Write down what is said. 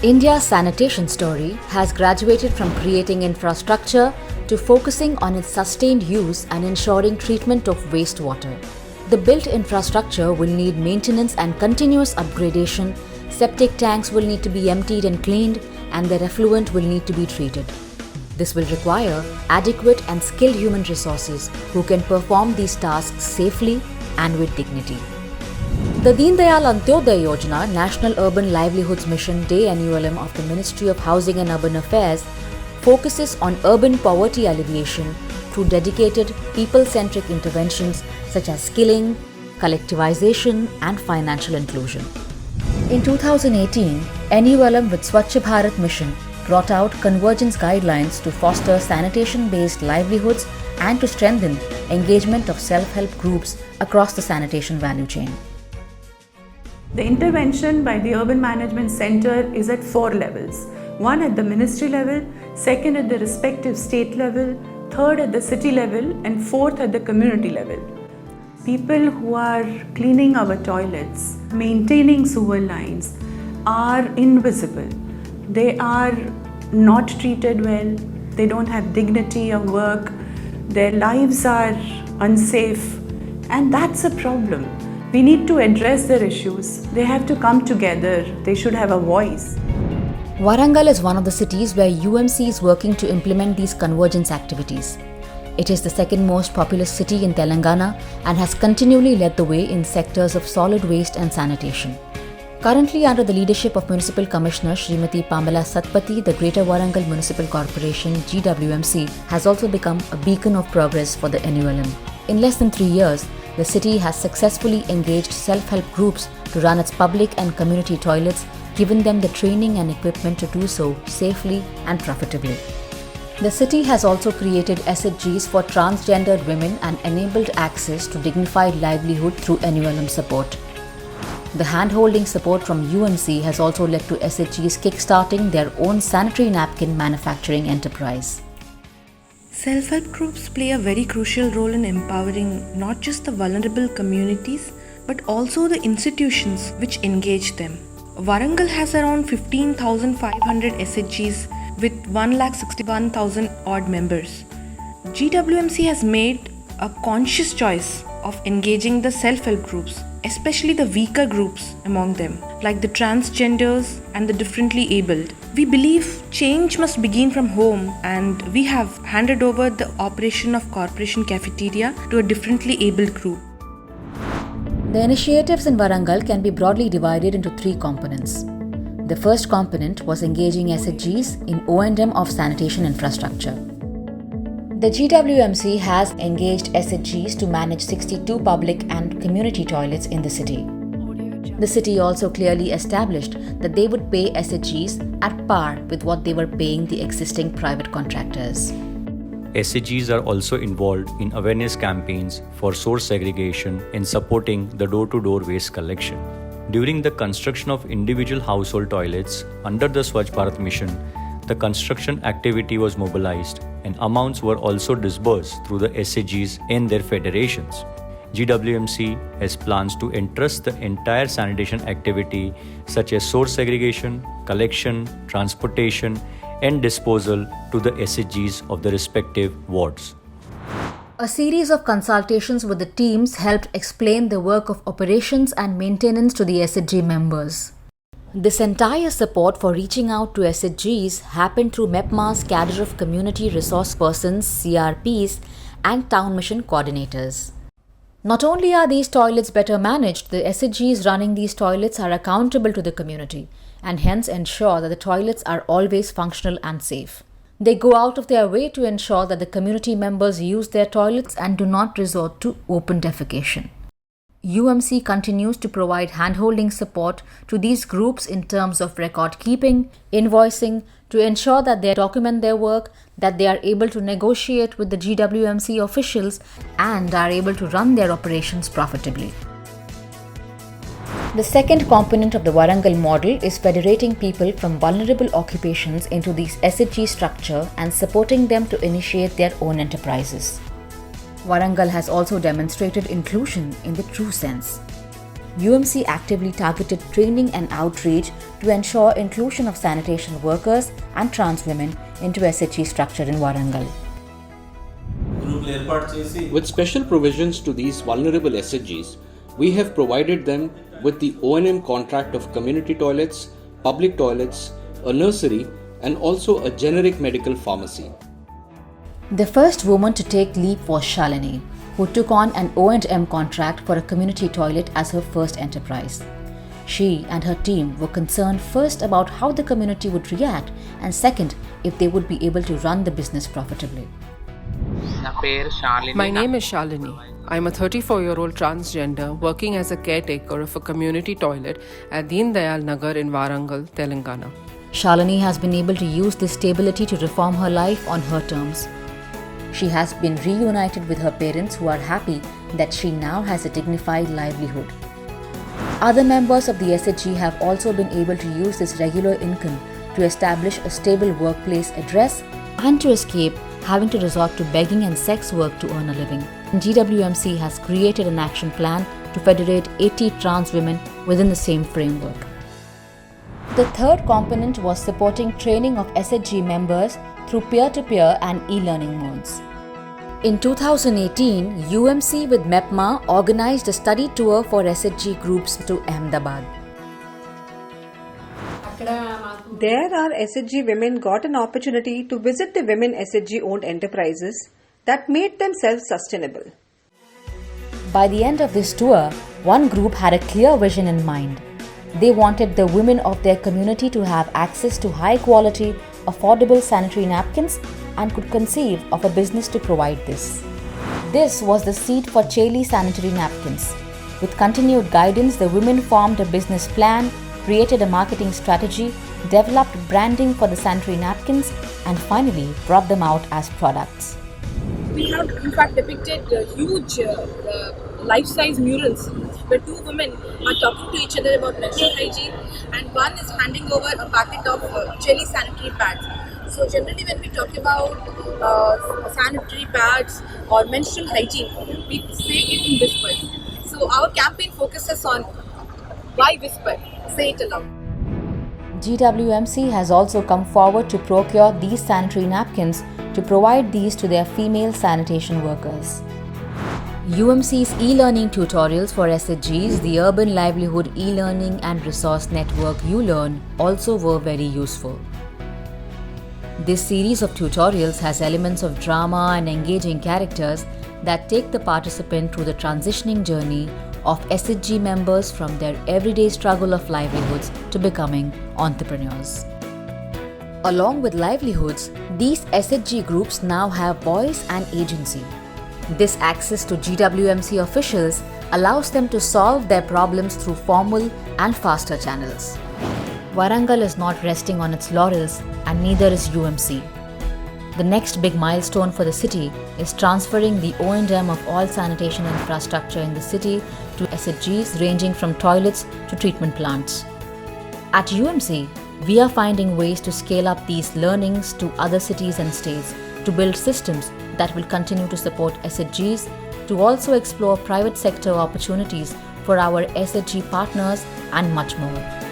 India's sanitation story has graduated from creating infrastructure to focusing on its sustained use and ensuring treatment of wastewater. The built infrastructure will need maintenance and continuous upgradation, septic tanks will need to be emptied and cleaned, and their effluent will need to be treated. This will require adequate and skilled human resources who can perform these tasks safely and with dignity. The Deen Dayal Antyodaya Yojana, National Urban Livelihoods Mission DAY-NULM of the Ministry of Housing and Urban Affairs, focuses on urban poverty alleviation through dedicated people-centric interventions such as skilling, collectivization, and financial inclusion. In 2018, NULM with Swachh Bharat Mission brought out convergence guidelines to foster sanitation-based livelihoods and to strengthen engagement of self-help groups across the sanitation value chain. The intervention by the Urban Management Center is at 4 levels. 1 at the ministry level, 2nd at the respective state level, 3rd at the city level, and 4th at the community level. People who are cleaning our toilets, maintaining sewer lines, are invisible. They are not treated well, they don't have dignity of work, their lives are unsafe, and that's a problem. We need to address their issues. They have to come together. They should have a voice. Warangal is one of the cities where UMC is working to implement these convergence activities. It is the second most populous city in Telangana and has continually led the way in sectors of solid waste and sanitation. Currently under the leadership of Municipal Commissioner Srimati Pamela Satpathy, the Greater Warangal Municipal Corporation GWMC has also become a beacon of progress for the NULM. In less than 3 years, the city has successfully engaged self-help groups to run its public and community toilets, giving them the training and equipment to do so safely and profitably. The city has also created SHGs for transgendered women and enabled access to dignified livelihood through NULM support. The hand-holding support from UMC has also led to SHGs kickstarting their own sanitary napkin manufacturing enterprise. Self-help groups play a very crucial role in empowering not just the vulnerable communities but also the institutions which engage them. Warangal has around 15,500 SHGs with 161,000 odd members. GWMC has made a conscious choice of engaging the self-help groups, especially the weaker groups among them, like the transgenders and the differently abled. We believe change must begin from home, and we have handed over the operation of Corporation Cafeteria to a differently abled group. The initiatives in Warangal can be broadly divided into 3 components. The first component was engaging SHGs in O&M of sanitation infrastructure. The GWMC has engaged SHGs to manage 62 public and community toilets in the city. The city also clearly established that they would pay SHGs at par with what they were paying the existing private contractors. SHGs are also involved in awareness campaigns for source segregation and supporting the door-to-door waste collection. During the construction of individual household toilets under the Swachh Bharat mission, the construction activity was mobilized and amounts were also disbursed through the SHGs and their federations. GWMC has plans to entrust the entire sanitation activity such as source segregation, collection, transportation and disposal to the SHGs of the respective wards. A series of consultations with the teams helped explain the work of operations and maintenance to the SHG members. This entire support for reaching out to SHGs happened through MEPMA's cadre of community resource persons, CRPs, and town mission coordinators. Not only are these toilets better managed, the SHGs running these toilets are accountable to the community and hence ensure that the toilets are always functional and safe. They go out of their way to ensure that the community members use their toilets and do not resort to open defecation. UMC continues to provide hand-holding support to these groups in terms of record keeping, invoicing, to ensure that they document their work, that they are able to negotiate with the GWMC officials, and are able to run their operations profitably. The second component of the Warangal model is federating people from vulnerable occupations into this SHG structure and supporting them to initiate their own enterprises. Warangal has also demonstrated inclusion in the true sense. UMC actively targeted training and outreach to ensure inclusion of sanitation workers and trans women into SHG structure in Warangal. With special provisions to these vulnerable SHGs, we have provided them with the O&M contract of community toilets, public toilets, a nursery, and also a generic medical pharmacy. The first woman to take leap was Shalini, who took on an O&M contract for a community toilet as her first enterprise. She and her team were concerned first about how the community would react and second, if they would be able to run the business profitably. My name is Shalini. I'm a 34-year-old transgender working as a caretaker of a community toilet at Deen Dayal Nagar in Warangal, Telangana. Shalini has been able to use this stability to reform her life on her terms. She has been reunited with her parents who are happy that she now has a dignified livelihood. Other members of the SHG have also been able to use this regular income to establish a stable workplace address and to escape having to resort to begging and sex work to earn a living. GWMC has created an action plan to federate 80 trans women within the same framework. The third component was supporting training of SHG members through peer-to-peer and e-learning modes. In 2018, UMC with MEPMA organized a study tour for SHG groups to Ahmedabad. There, our SHG women got an opportunity to visit the women SHG-owned enterprises that made them self-sustainable. By the end of this tour, one group had a clear vision in mind. They wanted the women of their community to have access to high-quality, affordable sanitary napkins and could conceive of a business to provide this. This was the seed for Chaili sanitary napkins. With continued guidance, the women formed a business plan, created a marketing strategy, developed branding for the sanitary napkins, and finally brought them out as products. We have in fact depicted huge life-size murals where two women are talking to each other about menstrual hygiene and one is handing over a packet of Chaili sanitary pads. So generally when we talk about sanitary pads or menstrual hygiene, we say it in whispers. So our campaign focuses on why whisper, say it aloud. GWMC has also come forward to procure these sanitary napkins to provide these to their female sanitation workers. UMC's e-learning tutorials for SHGs, the Urban Livelihood E-Learning and Resource Network ULearn, also were very useful. This series of tutorials has elements of drama and engaging characters that take the participant through the transitioning journey of SHG members from their everyday struggle of livelihoods to becoming entrepreneurs. Along with livelihoods, these SHG groups now have voice and agency. This access to GWMC officials allows them to solve their problems through formal and faster channels. Warangal is not resting on its laurels, and neither is UMC. The next big milestone for the city is transferring the O&M of all sanitation infrastructure in the city to SHGs ranging from toilets to treatment plants. At UMC, we are finding ways to scale up these learnings to other cities and states, to build systems that will continue to support SHGs, to also explore private sector opportunities for our SHG partners, and much more.